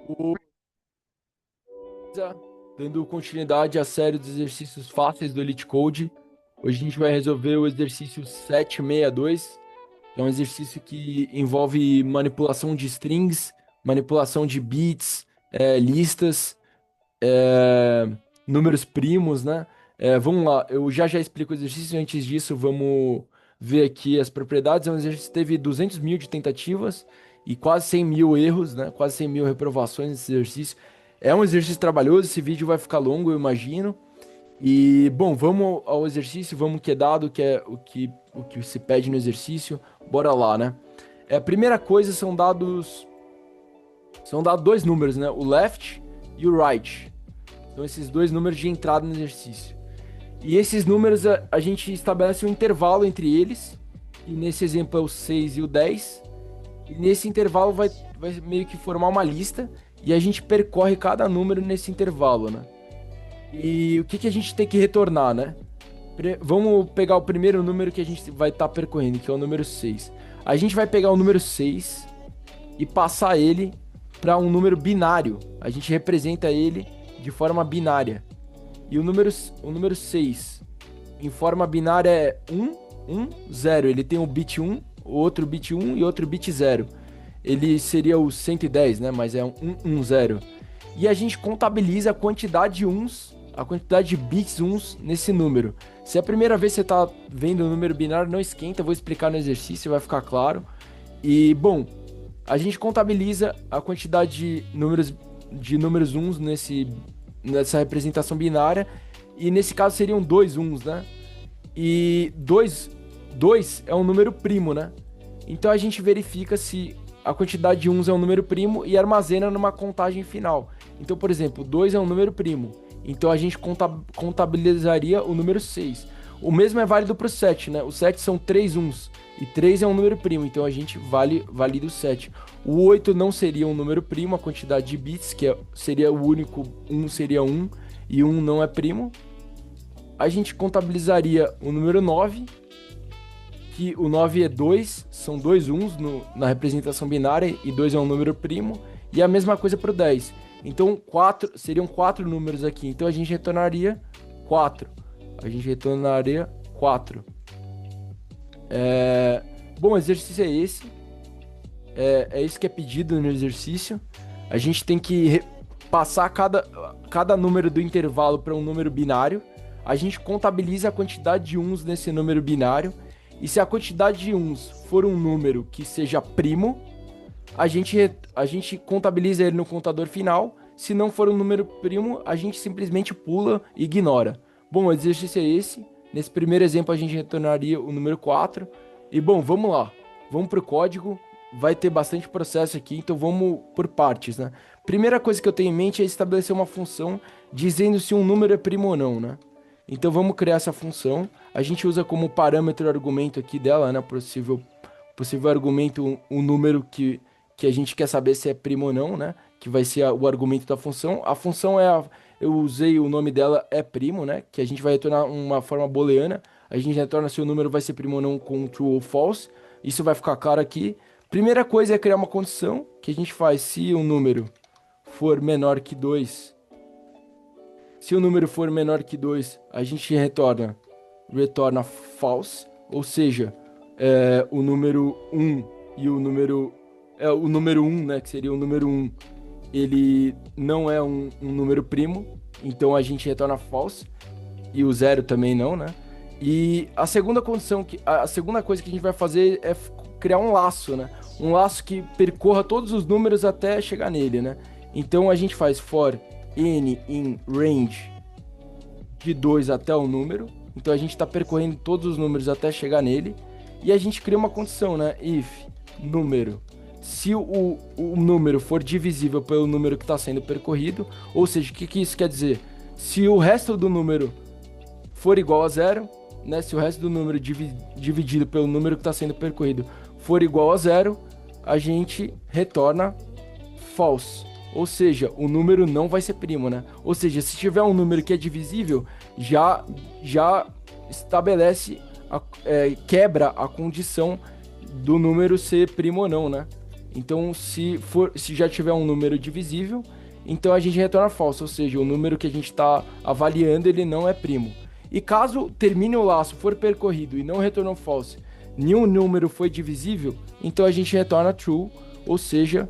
O- Dando continuidade à série dos exercícios fáceis do Elite Code. Hoje a gente vai resolver o exercício 762, que é um exercício que envolve manipulação de strings, manipulação de bits, listas, é, números primos, né? Vamos lá, eu já explico o exercício. Antes disso, vamos ver aqui as propriedades. É um exercício que teve 200 mil de tentativas e quase 100 mil erros, né? Quase 100 mil reprovações nesse exercício. É um exercício trabalhoso, esse vídeo vai ficar longo, eu imagino. E, bom, vamos ao exercício, vamos que é dado, que é o que se pede no exercício. Bora lá, né? A primeira coisa são dados dois números, né? O left e o right. São esses dois números de entrada no exercício. E esses números a gente estabelece um intervalo entre eles. E nesse exemplo é o 6 e o 10. E nesse intervalo vai meio que formar uma lista. E a gente percorre cada número nesse intervalo, né? E o que que a gente tem que retornar, né? Vamos pegar o primeiro número que a gente vai estar percorrendo, que é o número 6. A gente vai pegar o número 6 e passar ele para um número binário. A gente representa ele de forma binária. E o número 6 em forma binária é 1, 1, 0. Ele tem o bit 1, outro bit 1 e outro bit 0. Ele seria o 110, né? Mas é um 1, 1, 0. E a gente contabiliza a quantidade de uns, a quantidade de bits uns nesse número. Se é a primeira vez que você está vendo o número binário, não esquenta, eu vou explicar no exercício, vai ficar claro. E, bom, a gente contabiliza a quantidade de números uns nessa representação binária. E nesse caso seriam dois uns, né? E dois é um número primo, né? Então a gente verifica se a quantidade de uns é um número primo e armazena numa contagem final. Então, por exemplo, 2 é um número primo. Então a gente contabilizaria o número 6. O mesmo é válido para o 7, né? O 7 são 3 uns. E 3 é um número primo, então a gente valida o 7. O 8 não seria um número primo, a quantidade de bits, seria o único, um seria um e um não é primo. A gente contabilizaria o número 9, que o 9 é 2, são dois uns na representação binária, e 2 é um número primo, e a mesma coisa para o 10. Então, seriam quatro números aqui, então a gente retornaria 4. A gente retornaria 4. Bom, o exercício é esse. É isso que é pedido no exercício. A gente tem que passar cada número do intervalo para um número binário. A gente contabiliza a quantidade de uns nesse número binário. E se a quantidade de uns for um número que seja primo, a gente contabiliza ele no contador final. Se não for um número primo, a gente simplesmente pula e ignora. Bom, o exercício é esse. Nesse primeiro exemplo, a gente retornaria o número 4. E bom, vamos lá. Vamos para o código. Vai ter bastante processo aqui, então vamos por partes, né? Primeira coisa que eu tenho em mente é estabelecer uma função dizendo se um número é primo ou não, né? Então vamos criar essa função. A gente usa como parâmetro argumento aqui dela, né? Possível argumento, um número que a gente quer saber se é primo ou não, né? Que vai ser o argumento da função. A função eu usei o nome dela é primo, né? Que a gente vai retornar uma forma booleana. A gente retorna se o número vai ser primo ou não com true ou false. Isso vai ficar claro aqui. Primeira coisa é criar uma condição que a gente faz se o número for menor que 2. Se o número for menor que 2, a gente retorna false, ou seja, o número um e o número um, né, que seria o número um, ele não é um número primo, então a gente retorna false, e o zero também não, né? E a segunda coisa que a gente vai fazer é criar um laço, né? Um laço que percorra todos os números até chegar nele, né? Então a gente faz for n in range de 2 até o número. Então a gente está percorrendo todos os números até chegar nele. E a gente cria uma condição, né? If número. Se o número for divisível pelo número que está sendo percorrido, ou seja, o que isso quer dizer? Se o resto do número for igual a zero, né? Se o resto do número dividido pelo número que está sendo percorrido for igual a zero, a gente retorna false. Ou seja, o número não vai ser primo, né? Ou seja, se tiver um número que é divisível, já estabelece, quebra a condição do número ser primo ou não, né? Então, se já tiver um número divisível, então a gente retorna false, ou seja, o número que a gente está avaliando ele não é primo. E caso termine o laço, for percorrido e não retornou false, nenhum número foi divisível, então a gente retorna true, ou seja,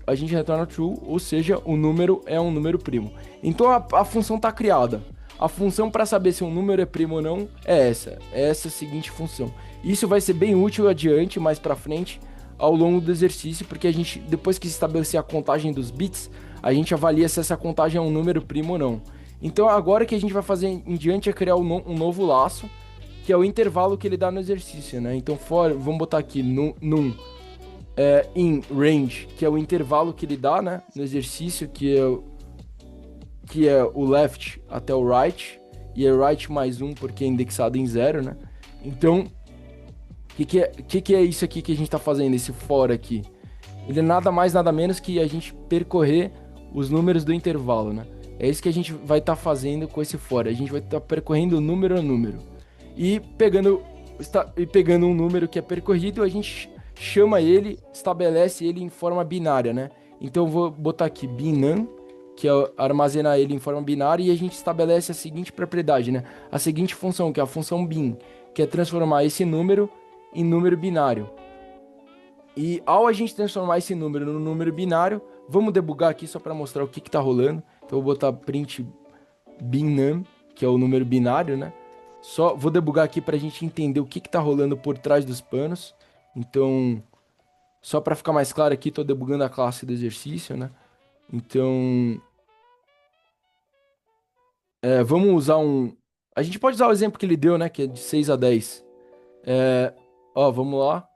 a gente retorna true, ou seja, o número é um número primo. Então a função está criada. A função para saber se um número é primo ou não é essa seguinte função. Isso vai ser bem útil adiante, mais para frente, ao longo do exercício, porque a gente, depois que estabelecer a contagem dos bits, a gente avalia se essa contagem é um número primo ou não. Então agora que a gente vai fazer em diante é criar um novo laço, que é o intervalo que ele dá no exercício, né? Então vamos botar aqui in range, que é o intervalo que ele dá, né, no exercício, que é o left até o right, e é right mais 1 porque é indexado em 0, né? Então, o que é isso aqui que a gente está fazendo, esse for aqui? Ele é nada mais, nada menos que a gente percorrer os números do intervalo, né? É isso que a gente vai estar fazendo com esse for. A gente vai estar percorrendo número a número. E pegando um número que é percorrido, a gente chama ele, estabelece ele em forma binária, né? Então eu vou botar aqui binum, que é armazenar ele em forma binária, e a gente estabelece a seguinte propriedade, né? A seguinte função, que é a função bin, que é transformar esse número em número binário. E ao a gente transformar esse número no número binário, vamos debugar aqui só para mostrar o que está rolando. Então eu vou botar print binum, que é o número binário, né? Só vou debugar aqui para a gente entender o que está rolando por trás dos panos. Então, só para ficar mais claro aqui, estou debugando a classe do exercício, né? Então, vamos usar a gente pode usar o exemplo que ele deu, né? Que é de 6 a 10. Vamos lá.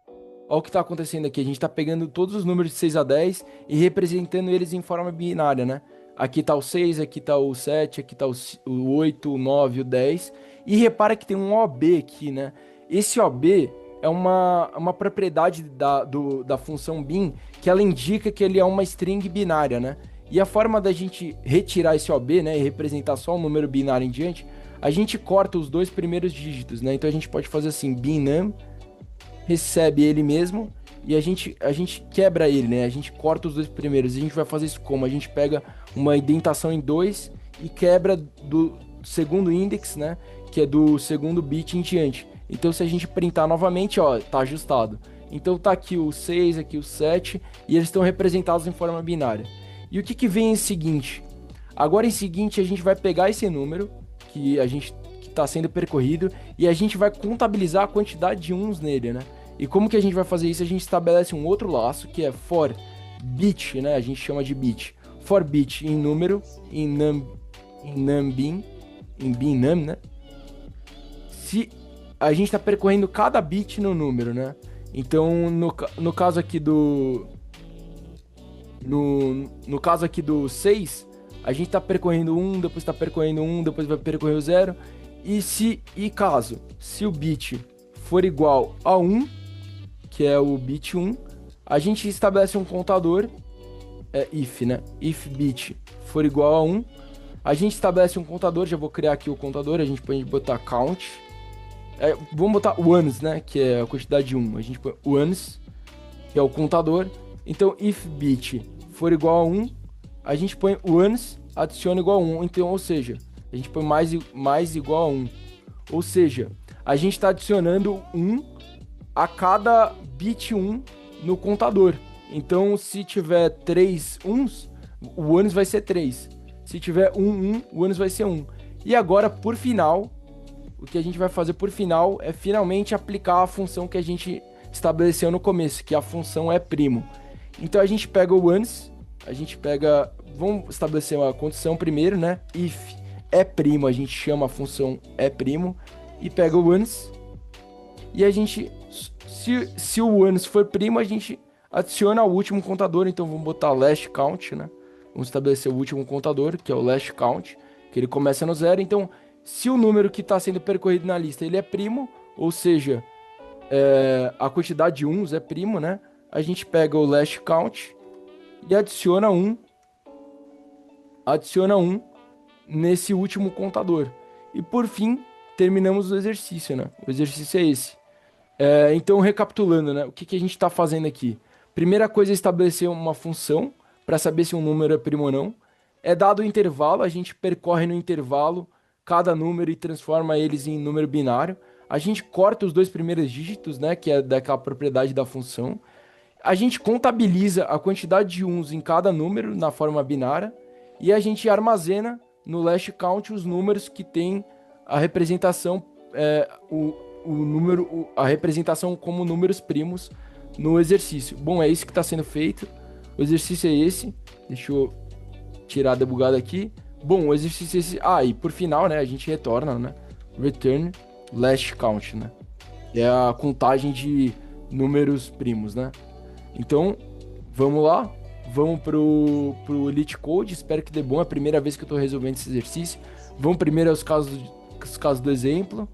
Ó o que está acontecendo aqui. A gente está pegando todos os números de 6 a 10 e representando eles em forma binária, né? Aqui está o 6, aqui está o 7, aqui está o 8, o 9, o 10. E repara que tem um OB aqui, né? Esse OB é uma propriedade da função bin que ela indica que ele é uma string binária, né? E a forma da gente retirar esse OB, né, e representar só um número binário em diante, a gente corta os dois primeiros dígitos, né? Então a gente pode fazer assim, binum, recebe ele mesmo, e a gente quebra ele, né? A gente corta os dois primeiros. A gente vai fazer isso como? A gente pega uma indentação em 2 e quebra do segundo index, né? Que é do segundo bit em diante. Então se a gente printar novamente, ó, tá ajustado. Então tá aqui o 6, aqui o 7, e eles estão representados em forma binária. E o que vem em seguinte? Agora em seguinte a gente vai pegar esse número que está sendo percorrido e a gente vai contabilizar a quantidade de uns nele, né? E como que a gente vai fazer isso? A gente estabelece um outro laço que é for bit, né? A gente chama de bit. For bit em número, em numbin, em binum, né? Se a gente está percorrendo cada bit no número, né? Então, no caso aqui no caso aqui do 6, a gente está percorrendo 1, depois está percorrendo 1, depois vai percorrer o 0. E caso, se o bit for igual a 1, que é o bit 1, a gente estabelece um contador, if, né? If bit for igual a 1, a gente estabelece um contador, já vou criar aqui o contador, a gente pode botar count, vamos botar ones, né? Que é a quantidade de 1, a gente põe ones, que é o contador. Então, if bit for igual a 1, a gente põe ones, adiciona igual a 1, então, ou seja, a gente põe mais igual a 1. Ou seja, a gente está adicionando 1 a cada bit 1 no contador. Então, se tiver 3 uns, o ones vai ser 3. Se tiver 1, o ones vai ser 1. E agora, por final, o que a gente vai fazer por final é finalmente aplicar a função que a gente estabeleceu no começo, que a função é primo. Então, a gente pega o ones, vamos estabelecer uma condição primeiro, né? If é primo, a gente chama a função é primo e pega o ones. E a gente, se o ones for primo, a gente adiciona o último contador. Então vamos botar last count, né? Vamos estabelecer o último contador, que é o last count, que ele começa no 0. Então, se o número que está sendo percorrido na lista ele é primo, ou seja, a quantidade de uns é primo, né? A gente pega o last count e adiciona 1 nesse último contador. E por fim, terminamos o exercício, né? O exercício é esse. Então, recapitulando, né? O que a gente está fazendo aqui? Primeira coisa é estabelecer uma função para saber se um número é primo ou não. É dado o intervalo, a gente percorre no intervalo cada número e transforma eles em número binário. A gente corta os dois primeiros dígitos, né, que é daquela propriedade da função. A gente contabiliza a quantidade de uns em cada número na forma binária e a gente armazena no last count os números que tem a representação, a representação como números primos no exercício. Bom, é isso que está sendo feito. O exercício é esse. Deixa eu tirar a debugada aqui. Bom, o exercício é esse. Ah, e por final, né, a gente retorna, né? Return last count, né? É a contagem de números primos, né? Então, vamos lá. Vamos pro Elite Code. Espero que dê bom. É a primeira vez que eu tô resolvendo esse exercício. Vamos primeiro aos casos do exemplo.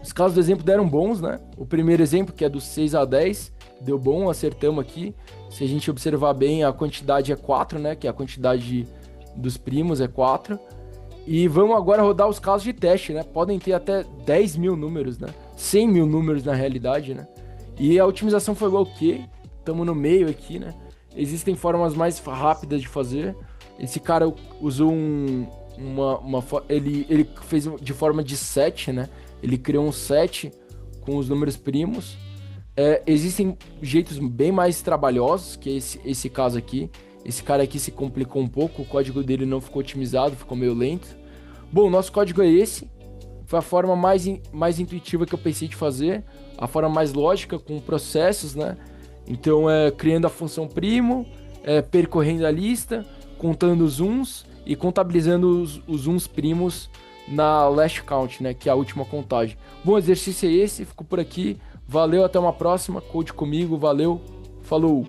Os casos do exemplo deram bons, né? O primeiro exemplo, que é do 6 a 10, deu bom, acertamos aqui. Se a gente observar bem, a quantidade é 4, né? Que é a quantidade dos primos, é 4. E vamos agora rodar os casos de teste, né? Podem ter até 10 mil números, né? 100 mil números na realidade, né? E a otimização foi ok. Estamos no meio aqui, né? Existem formas mais rápidas de fazer. Esse cara usou ele fez de forma de set, né? Ele criou um set com os números primos. Existem jeitos bem mais trabalhosos que esse caso aqui. Esse cara aqui se complicou um pouco, o código dele não ficou otimizado, ficou meio lento. Bom, nosso código é esse. Foi a forma mais intuitiva que eu pensei de fazer. A forma mais lógica, com processos, né? Então, criando a função primo, percorrendo a lista, contando os uns e contabilizando os uns primos na last count, né? Que é a última contagem. Bom, o exercício é esse, fico por aqui. Valeu, até uma próxima. Code comigo, valeu, falou!